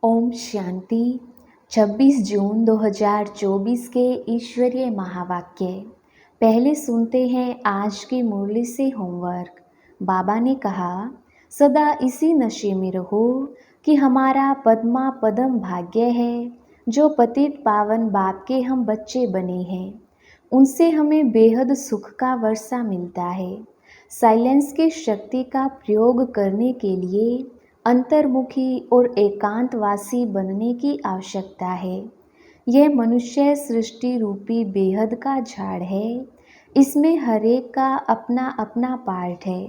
ओम शांति। 26 जून 2024 के ईश्वरीय महावाक्य। पहले सुनते हैं आज की मुरली से होमवर्क। बाबा ने कहा, सदा इसी नशे में रहो कि हमारा पद्मा पदम भाग्य है जो पतित पावन बाप के हम बच्चे बने हैं। उनसे हमें बेहद सुख का वर्षा मिलता है। साइलेंस की शक्ति का प्रयोग करने के लिए अंतर्मुखी और एकांतवासी बनने की आवश्यकता है। यह मनुष्य सृष्टि रूपी बेहद का झाड़ है। इसमें हर एक का अपना अपना पार्ट है।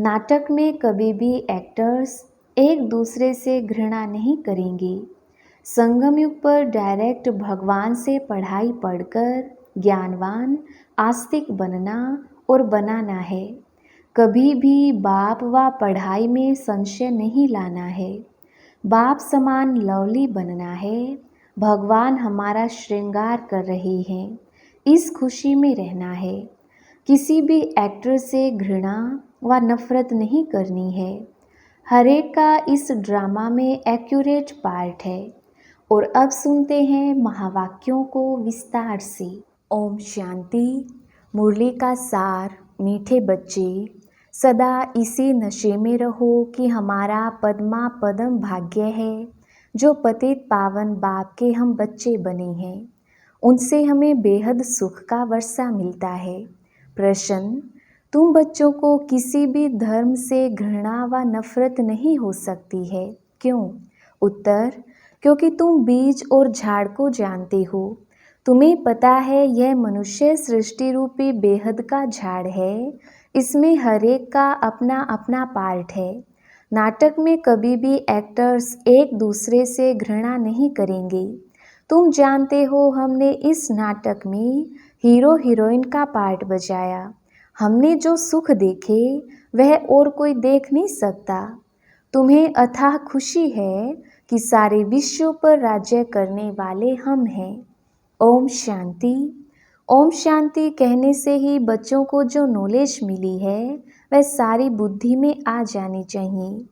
नाटक में कभी भी एक्टर्स एक दूसरे से घृणा नहीं करेंगे। संगम युग पर डायरेक्ट भगवान से पढ़ाई पढ़कर ज्ञानवान आस्तिक बनना और बनाना है। कभी भी बाप व पढ़ाई में संशय नहीं लाना है। बाप समान लवली बनना है। भगवान हमारा श्रृंगार कर रहे हैं, इस खुशी में रहना है। किसी भी एक्टर से घृणा व नफरत नहीं करनी है। हर एक का इस ड्रामा में एक्यूरेट पार्ट है। और अब सुनते हैं महावाक्यों को विस्तार से। ओम शांति। मुरली का सार। मीठे बच्चे, सदा इसी नशे में रहो कि हमारा पद्मा पदम भाग्य है जो पतित पावन बाप के हम बच्चे बने हैं। उनसे हमें बेहद सुख का वर्षा मिलता है। प्रश्न, तुम बच्चों को किसी भी धर्म से घृणा व नफरत नहीं हो सकती है, क्यों? उत्तर, क्योंकि तुम बीज और झाड़ को जानते हो। तुम्हें पता है यह मनुष्य सृष्टि रूपी बेहद का झाड़ है। इसमें हर एक का अपना अपना पार्ट है। नाटक में कभी भी एक्टर्स एक दूसरे से घृणा नहीं करेंगे। तुम जानते हो हमने इस नाटक में हीरो हीरोइन का पार्ट बजाया। हमने जो सुख देखे वह और कोई देख नहीं सकता। तुम्हें अथाह खुशी है कि सारे विश्व पर राज्य करने वाले हम हैं। ओम शांति। ओम शांति कहने से ही बच्चों को जो नॉलेज मिली है वह सारी बुद्धि में आ जानी चाहिए।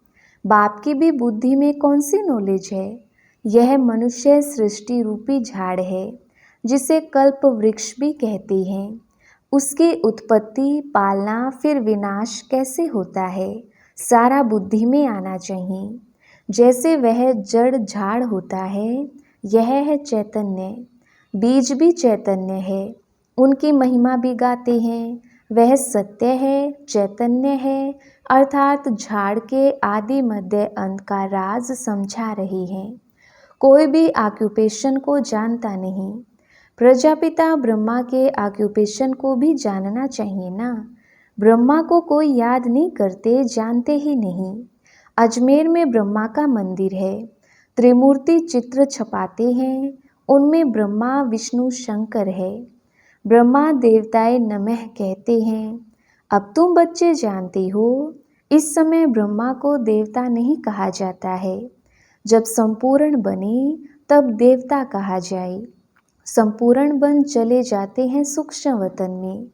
बाप की भी बुद्धि में कौन सी नॉलेज है? यह मनुष्य सृष्टि रूपी झाड़ है जिसे कल्प वृक्ष भी कहते हैं। उसकी उत्पत्ति, पालना, फिर विनाश कैसे होता है, सारा बुद्धि में आना चाहिए। जैसे वह जड़ झाड़ होता है, यह है चैतन्य। बीज भी चैतन्य है, उनकी महिमा भी गाते हैं। वह सत्य है, चैतन्य है, अर्थात झाड़ के आदि मध्य अंत का राज समझा रहे हैं। कोई भी ऑक्यूपेशन को जानता नहीं। प्रजापिता ब्रह्मा के ऑक्यूपेशन को भी जानना चाहिए ना। ब्रह्मा को कोई याद नहीं करते, जानते ही नहीं। अजमेर में ब्रह्मा का मंदिर है। त्रिमूर्ति चित्र छपाते हैं, उनमें ब्रह्मा विष्णु शंकर है। ब्रह्मा देवताए नमः कहते हैं। अब तुम बच्चे जानते हो, इस समय ब्रह्मा को देवता नहीं कहा जाता है। जब संपूर्ण बने तब देवता कहा जाए। संपूर्ण बन चले जाते हैं सूक्ष्म वतन में।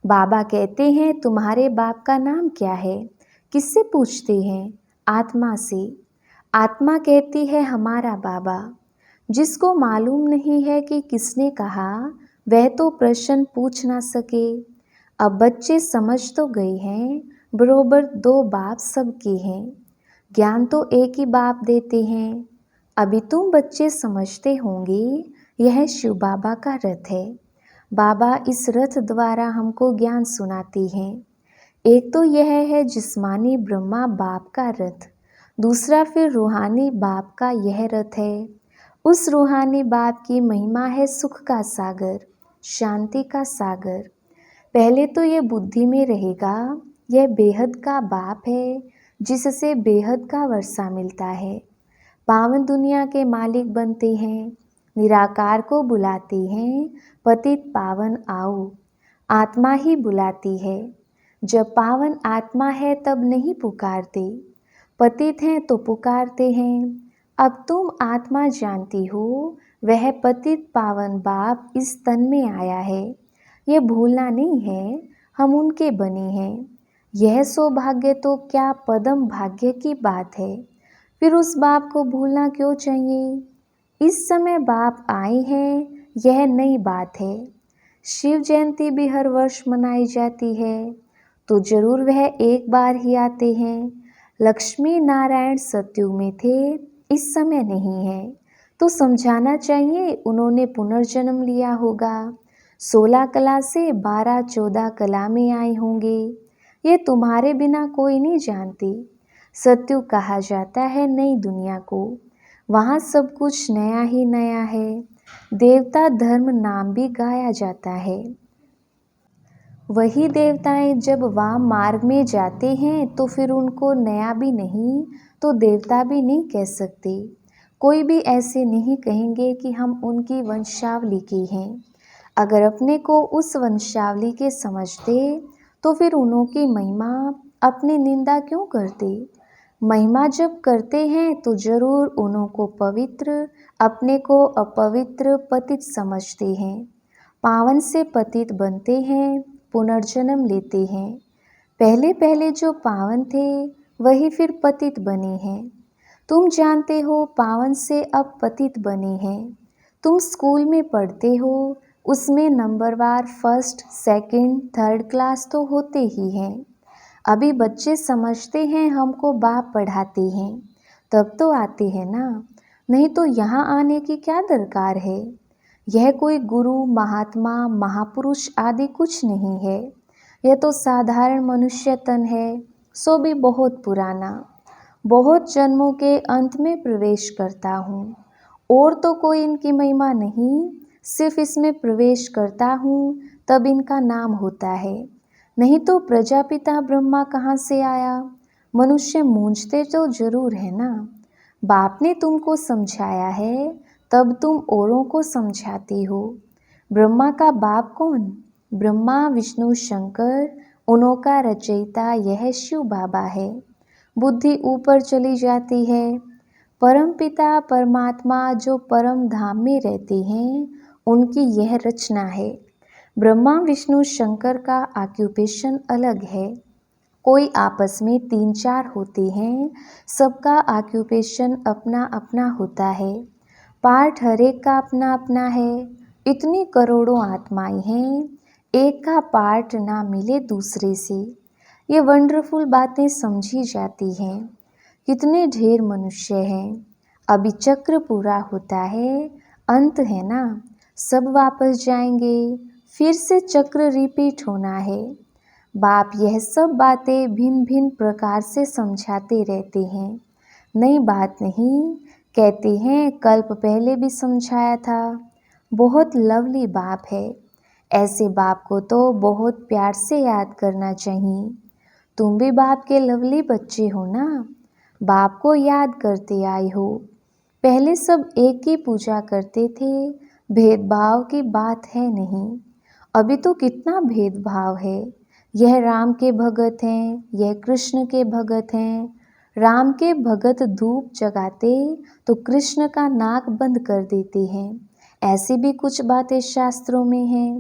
बाबा कहते हैं, तुम्हारे बाप का नाम क्या है? किससे पूछते हैं? आत्मा से। आत्मा कहती है हमारा बाबा। जिसको मालूम नहीं है कि किसने कहा, वह तो प्रश्न पूछ ना सके। अब बच्चे समझ तो गए हैं, बरोबर दो बाप सबके हैं। ज्ञान तो एक ही बाप देते हैं। अभी तुम बच्चे समझते होंगे यह शिव बाबा का रथ है। बाबा इस रथ द्वारा हमको ज्ञान सुनाते हैं। एक तो यह है जिस्मानी ब्रह्मा बाप का रथ, दूसरा फिर रूहानी बाप का यह रथ है। उस रूहानी बाप की महिमा है सुख का सागर, शांति का सागर। पहले तो यह बुद्धि में रहेगा, यह बेहद का बाप है जिससे बेहद का वर्षा मिलता है। पावन दुनिया के मालिक बनते हैं, निराकार को बुलाते हैं, पतित पावन आओ। आत्मा ही बुलाती है। जब पावन आत्मा है तब नहीं पुकारते, पतित हैं तो पुकारते हैं। अब तुम आत्मा जानती हो, वह पतित पावन बाप इस तन में आया है। यह भूलना नहीं है, हम उनके बने हैं। यह सौभाग्य तो क्या पदम भाग्य की बात है। फिर उस बाप को भूलना क्यों चाहिए। इस समय बाप आए हैं, यह नई बात है। शिव जयंती भी हर वर्ष मनाई जाती है, तो जरूर वह एक बार ही आते हैं। लक्ष्मी नारायण सतयुग में थे, इस समय नहीं है, तो समझाना चाहिए उन्होंने पुनर्जन्म लिया होगा। 16 कला से 12-14 कला में आए होंगे, ये तुम्हारे बिना कोई नहीं जानती। सतयुग कहा जाता है नई दुनिया को, वहाँ सब कुछ नया ही नया है। देवता धर्म नाम भी गाया जाता है। वही देवताएं जब वाम मार्ग में जाते हैं तो फिर उनको नया भी नहीं तो देवता भी नहीं कह सकते। कोई भी ऐसे नहीं कहेंगे कि हम उनकी वंशावली के हैं। अगर अपने को उस वंशावली के समझते तो फिर उन्होंने महिमा अपनी निंदा क्यों करते। महिमा जब करते हैं तो जरूर उन्हों पवित्र, अपने को अपवित्र पतित समझते हैं। पावन से पतित बनते हैं, पुनर्जन्म लेते हैं। पहले पहले जो पावन थे वही फिर पतित बने हैं। तुम जानते हो पावन से अब पतित बने हैं। तुम स्कूल में पढ़ते हो, उसमें नंबरवार फर्स्ट सेकंड थर्ड क्लास तो होते ही हैं। अभी बच्चे समझते हैं हमको बाप पढ़ाते हैं, तब तो आते हैं ना, नहीं तो यहाँ आने की क्या दरकार है। यह कोई गुरु महात्मा महापुरुष आदि कुछ नहीं है, यह तो साधारण मनुष्य तन है, सो भी बहुत पुराना। बहुत जन्मों के अंत में प्रवेश करता हूँ, और तो कोई इनकी महिमा नहीं, सिर्फ इसमें प्रवेश करता हूँ तब इनका नाम होता है। नहीं तो प्रजापिता ब्रह्मा कहाँ से आया। मनुष्य मूंझते तो जरूर है ना। बाप ने तुमको समझाया है, तब तुम औरों को समझाती हो। ब्रह्मा का बाप कौन। ब्रह्मा विष्णु शंकर, उन्हों का रचयिता यह शिव बाबा है। बुद्धि ऊपर चली जाती है। परम पिता परमात्मा जो परम धाम में रहते हैं, उनकी यह रचना है। ब्रह्मा विष्णु शंकर का ऑक्यूपेशन अलग है। कोई आपस में 3-4 होते हैं, सबका ऑक्यूपेशन अपना अपना होता है। पार्ट हर एक का अपना अपना है। इतनी करोड़ों आत्माएं हैं, एक का पार्ट ना मिले दूसरे से। ये वंडरफुल बातें समझी जाती हैं। कितने ढेर मनुष्य हैं। अभी चक्र पूरा होता है, अंत है ना, सब वापस जाएंगे, फिर से चक्र रिपीट होना है। बाप यह सब बातें भिन्न भिन्न प्रकार से समझाते रहते हैं, नई बात नहीं। कहते हैं कल्प पहले भी समझाया था। बहुत लवली बाप है। ऐसे बाप को तो बहुत प्यार से याद करना चाहिए। तुम भी बाप के लवली बच्चे हो ना, बाप को याद करते आए हो। पहले सब एक ही पूजा करते थे, भेदभाव की बात है नहीं। अभी तो कितना भेदभाव है। यह राम के भगत हैं, यह कृष्ण के भगत हैं। राम के भगत धूप जगाते तो कृष्ण का नाक बंद कर देते हैं। ऐसी भी कुछ बातें शास्त्रों में हैं।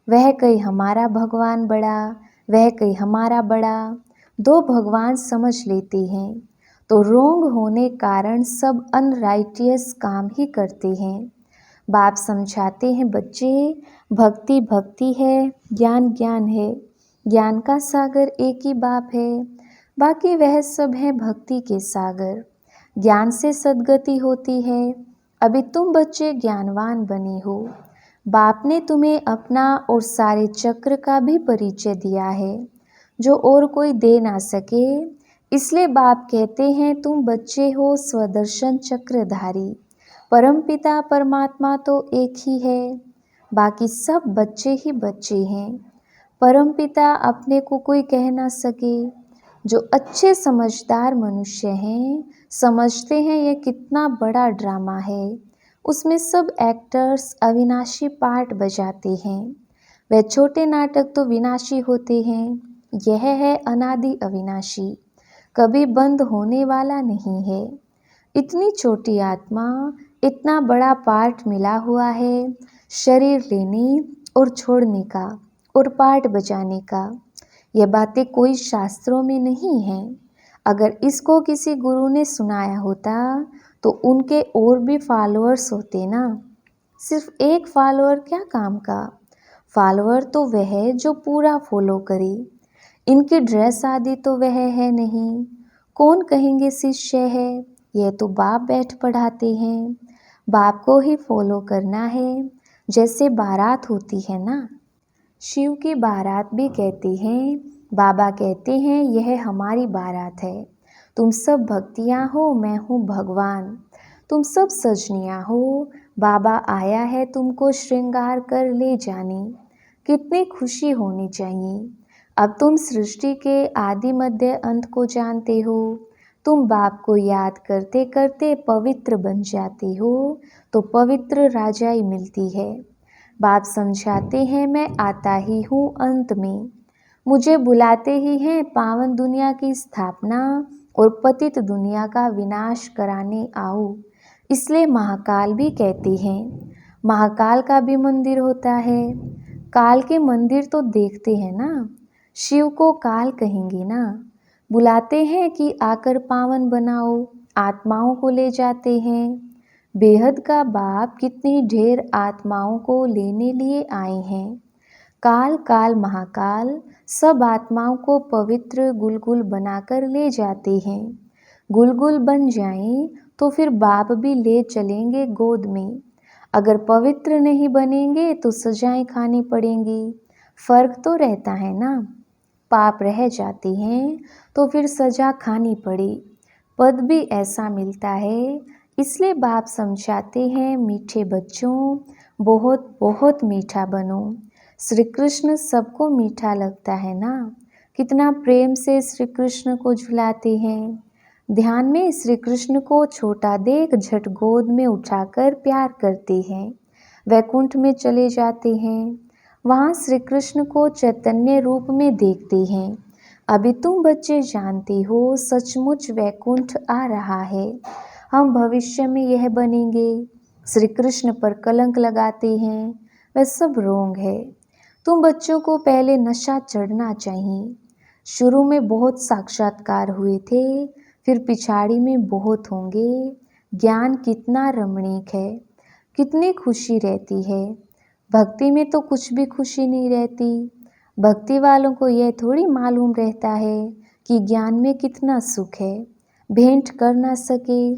वह कहीं हमारा भगवान बड़ा, वह कहीं हमारा बड़ा, दो भगवान समझ लेते हैं, तो रोंग होने कारण सब अनराइटियस काम ही करते हैं। बाप समझाते हैं बच्चे, भक्ति भक्ति है, ज्ञान ज्ञान है। ज्ञान का सागर एक ही बाप है, बाकी वह सब है भक्ति के सागर। ज्ञान से सद्गति होती है। अभी तुम बच्चे ज्ञानवान बने हो। बाप ने तुम्हें अपना और सारे चक्र का भी परिचय दिया है, जो और कोई दे ना सके। इसलिए बाप कहते हैं तुम बच्चे हो स्वदर्शन चक्रधारी। परमपिता परमात्मा तो एक ही है, बाकी सब बच्चे ही बच्चे हैं। परमपिता अपने को कोई कह ना सके। जो अच्छे समझदार मनुष्य हैं, समझते हैं ये कितना बड़ा ड्रामा है। उसमें सब एक्टर्स अविनाशी पार्ट बजाते हैं। वह छोटे नाटक तो विनाशी होते हैं, यह है अनादि अविनाशी, कभी बंद होने वाला नहीं है। इतनी छोटी आत्मा, इतना बड़ा पार्ट मिला हुआ है, शरीर लेने और छोड़ने का और पार्ट बजाने का। यह बातें कोई शास्त्रों में नहीं हैं। अगर इसको किसी गुरु ने सुनाया होता तो उनके और भी फॉलोअर्स होते ना। सिर्फ एक फॉलोअर क्या काम का, फॉलोअर तो वह है जो पूरा फॉलो करे। इनकी ड्रेस आदि तो वह है नहीं, कौन कहेंगे शिष्य है, यह तो बाप बैठ पढ़ाते हैं। बाप को ही फॉलो करना है, जैसे बारात होती है ना। शिव की बारात भी कहते हैं, बाबा कहते हैं यह हमारी बारात है। तुम सब भक्तियाँ हो, मैं हूँ भगवान। तुम सब सजनियाँ हो, बाबा आया है तुमको श्रृंगार कर ले जाने। कितनी खुशी होनी चाहिए। अब तुम सृष्टि के आदि मध्य अंत को जानते हो। तुम बाप को याद करते करते पवित्र बन जाते हो, तो पवित्र राजाई मिलती है। बाप समझाते हैं मैं आता ही हूँ अंत में, मुझे बुलाते ही हैं पावन दुनिया की स्थापना और पतित दुनिया का विनाश कराने आओ। इसलिए महाकाल भी कहते हैं। महाकाल का भी मंदिर होता है। काल के मंदिर तो देखते हैं ना, शिव को काल कहेंगे ना। बुलाते हैं कि आकर पावन बनाओ, आत्माओं को ले जाते हैं। बेहद का बाप कितनी ढेर आत्माओं को लेने लिए आए हैं। काल काल महाकाल सब आत्माओं को पवित्र गुलगुल बनाकर ले जाते हैं। गुलगुल बन जाएं तो फिर बाप भी ले चलेंगे गोद में। अगर पवित्र नहीं बनेंगे तो सजाएं खानी पड़ेंगी। फर्क तो रहता है ना। पाप रह जाते हैं तो फिर सजा खानी पड़े। पद भी ऐसा मिलता है। इसलिए बाप समझाते हैं मीठे बच्चों, बहुत बहुत मीठा बनो। श्री कृष्ण सबको मीठा लगता है ना। कितना प्रेम से श्री कृष्ण को झुलाते हैं। ध्यान में श्री कृष्ण को छोटा देख झट गोद में उठाकर प्यार करते हैं। वैकुंठ में चले जाते हैं। वहाँ श्री कृष्ण को चैतन्य रूप में देखते हैं। अभी तुम बच्चे जानते हो सचमुच वैकुंठ आ रहा है। हम भविष्य में यह बनेंगे। श्री कृष्ण पर कलंक लगाते हैं, वह सब रोंग है। तुम बच्चों को पहले नशा चढ़ना चाहिए। शुरू में बहुत साक्षात्कार हुए थे, फिर पिछाड़ी में बहुत होंगे। ज्ञान कितना रमणीक है, कितनी खुशी रहती है। भक्ति में तो कुछ भी खुशी नहीं रहती। भक्ति वालों को यह थोड़ी मालूम रहता है कि ज्ञान में कितना सुख है, भेंट कर ना सके।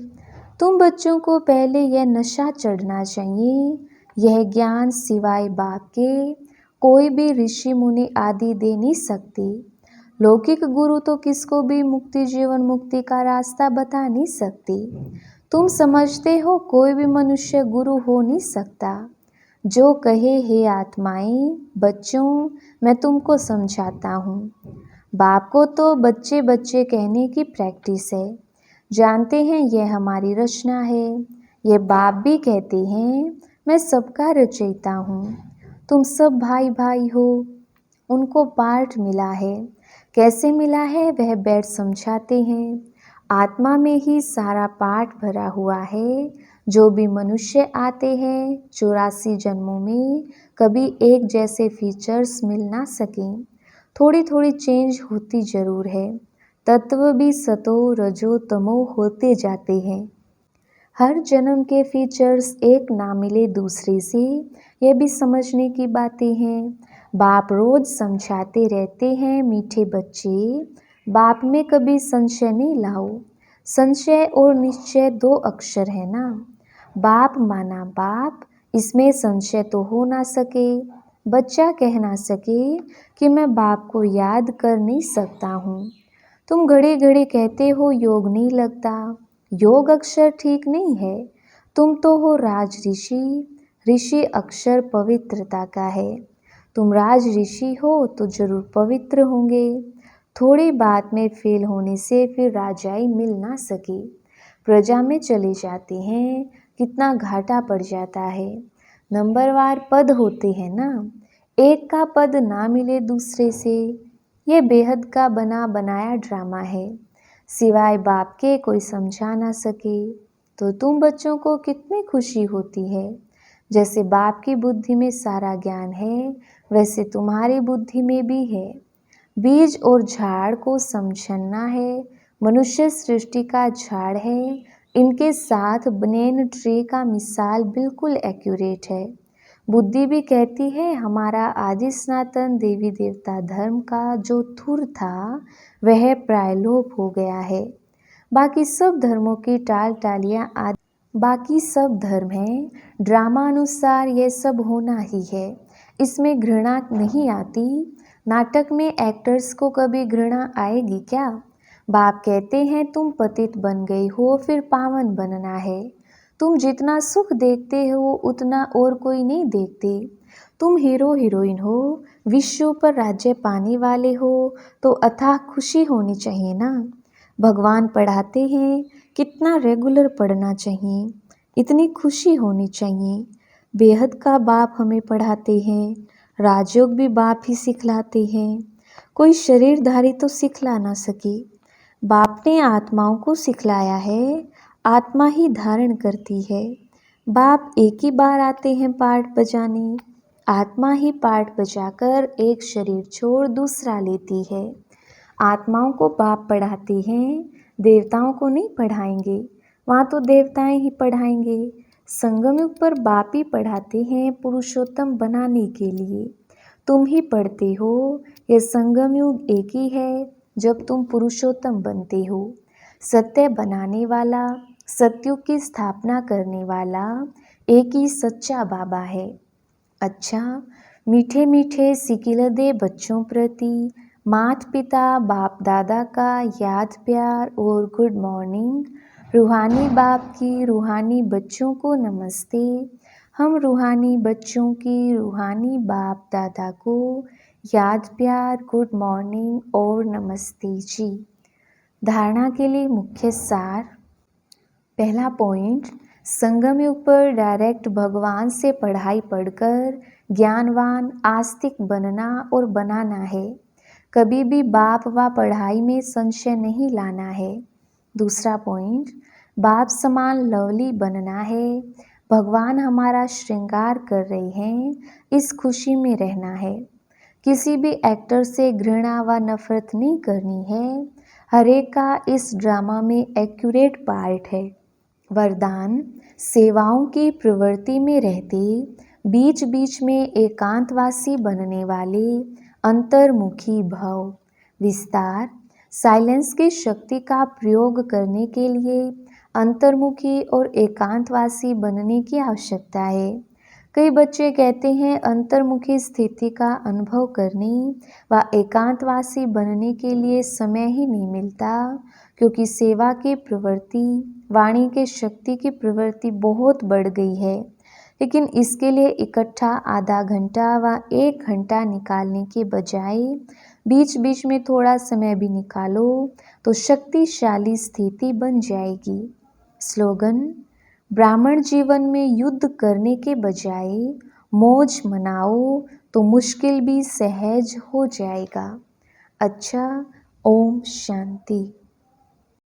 तुम बच्चों को पहले यह नशा चढ़ना चाहिए। यह ज्ञान सिवाय बाप के कोई भी ऋषि मुनि आदि दे नहीं सकते। लौकिक गुरु तो किसको भी मुक्ति जीवन मुक्ति का रास्ता बता नहीं सकते। तुम समझते हो कोई भी मनुष्य गुरु हो नहीं सकता। जो कहे हे आत्माएं बच्चों, मैं तुमको समझाता हूँ। बाप को तो बच्चे बच्चे कहने की प्रैक्टिस है। जानते हैं यह हमारी रचना है। ये बाप भी कहते हैं मैं सबका रचयिता हूँ। तुम सब भाई भाई हो। उनको पाठ मिला है। कैसे मिला है वह बैठ समझाते हैं। आत्मा में ही सारा पाठ भरा हुआ है। जो भी मनुष्य आते हैं 84 जन्मों में कभी एक जैसे फीचर्स मिल ना सकें। थोड़ी थोड़ी चेंज होती जरूर है। तत्व भी सतो रजो तमो होते जाते हैं। हर जन्म के फीचर्स एक ना मिले दूसरे से, यह भी समझने की बातें हैं। बाप रोज समझाते रहते हैं मीठे बच्चे, बाप में कभी संशय नहीं लाओ। संशय और निश्चय 2 अक्षर है ना। बाप माना बाप, इसमें संशय तो हो ना सके। बच्चा कह ना सके कि मैं बाप को याद कर नहीं सकता हूँ। तुम घड़ी घड़ी कहते हो योग नहीं लगता। योग अक्षर ठीक नहीं है। तुम तो हो राज ऋषि। ऋषि अक्षर पवित्रता का है। तुम राज ऋषि हो तो जरूर पवित्र होंगे। थोड़ी बात में फेल होने से फिर राजाई मिल ना सके। प्रजा में चले जाते हैं, कितना घाटा पड़ जाता है। नंबरवार पद होते हैं ना। एक का पद ना मिले दूसरे से, ये बेहद का बना बनाया ड्रामा है। सिवाय बाप के कोई समझा ना सके। तो तुम बच्चों को कितनी खुशी होती है। जैसे बाप की बुद्धि में सारा ज्ञान है, वैसे तुम्हारी बुद्धि में भी है। बीज और झाड़ को समझना है, मनुष्य सृष्टि का झाड़ है। इनके साथ बनेन ट्री का मिसाल बिल्कुल एक्यूरेट है। बुद्धि भी कहती है हमारा आदि सनातन देवी देवता धर्म का जो धुर था वह प्रायलोप हो गया है। बाकी सब धर्मों की टाल टालियाँ बाकी सब धर्म हैं, ड्रामा अनुसार यह सब होना ही है। इसमें घृणा नहीं आती। नाटक में एक्टर्स को कभी घृणा आएगी क्या? बाप कहते हैं तुम पतित बन गई हो, फिर पावन बनना है। तुम जितना सुख देखते हो उतना और कोई नहीं देखते। तुम हीरो हीरोइन हो, विश्व पर राज्य पाने वाले हो, तो अथाह खुशी होनी चाहिए ना। भगवान पढ़ाते हैं, कितना रेगुलर पढ़ना चाहिए, इतनी खुशी होनी चाहिए। बेहद का बाप हमें पढ़ाते हैं, राजयोग भी बाप ही सिखलाते हैं। कोई शरीरधारी तो सिखला ना सके। बाप ने आत्माओं को सिखलाया है, आत्मा ही धारण करती है। बाप एक ही बार आते हैं पाठ बजाने, आत्मा ही पाठ बजाकर एक शरीर छोड़ दूसरा लेती है। आत्माओं को बाप पढ़ाते हैं, देवताओं को नहीं पढ़ाएंगे, वहाँ तो देवताएं ही पढ़ाएंगे। संगम युग पर बाप ही पढ़ाते हैं पुरुषोत्तम बनाने के लिए। तुम ही पढ़ते हो, यह संगम युग एक ही है जब तुम पुरुषोत्तम बनते हो। सत्य बनाने वाला, सत्युग की स्थापना करने वाला एक ही सच्चा बाबा है। अच्छा, मीठे मीठे सिकिलदे बच्चों प्रति माता पिता बाप दादा का याद प्यार और गुड मॉर्निंग। रूहानी बाप की रूहानी बच्चों को नमस्ते। हम रूहानी बच्चों की रूहानी बाप दादा को याद प्यार, गुड मॉर्निंग और नमस्ते जी। धारणा के लिए मुख्य सार। पहला पॉइंट, संगम युग पर डायरेक्ट भगवान से पढ़ाई पढ़कर ज्ञानवान आस्तिक बनना और बनाना है। कभी भी बाप व पढ़ाई में संशय नहीं लाना है। दूसरा पॉइंट, बाप समान लवली बनना है। भगवान हमारा श्रृंगार कर रहे हैं, इस खुशी में रहना है। किसी भी एक्टर से घृणा व नफरत नहीं करनी है। हर एक का इस ड्रामा में एक्यूरेट पार्ट है। वरदान, सेवाओं की प्रवृत्ति में रहते बीच बीच में एकांतवासी बनने वाले अंतर्मुखी भव। विस्तार, साइलेंस की शक्ति का प्रयोग करने के लिए अंतर्मुखी और एकांतवासी बनने की आवश्यकता है। कई बच्चे कहते हैं अंतर्मुखी स्थिति का अनुभव करने व एकांतवासी बनने के लिए समय ही नहीं मिलता, क्योंकि सेवा की प्रवृत्ति, वाणी के शक्ति की प्रवृत्ति बहुत बढ़ गई है। लेकिन इसके लिए इकट्ठा आधा घंटा व 1 घंटा निकालने के बजाय बीच बीच में थोड़ा समय भी निकालो तो शक्तिशाली स्थिति बन जाएगी। स्लोगन, ब्राह्मण जीवन में युद्ध करने के बजाय मौज मनाओ तो मुश्किल भी सहज हो जाएगा। अच्छा, ओम शांति।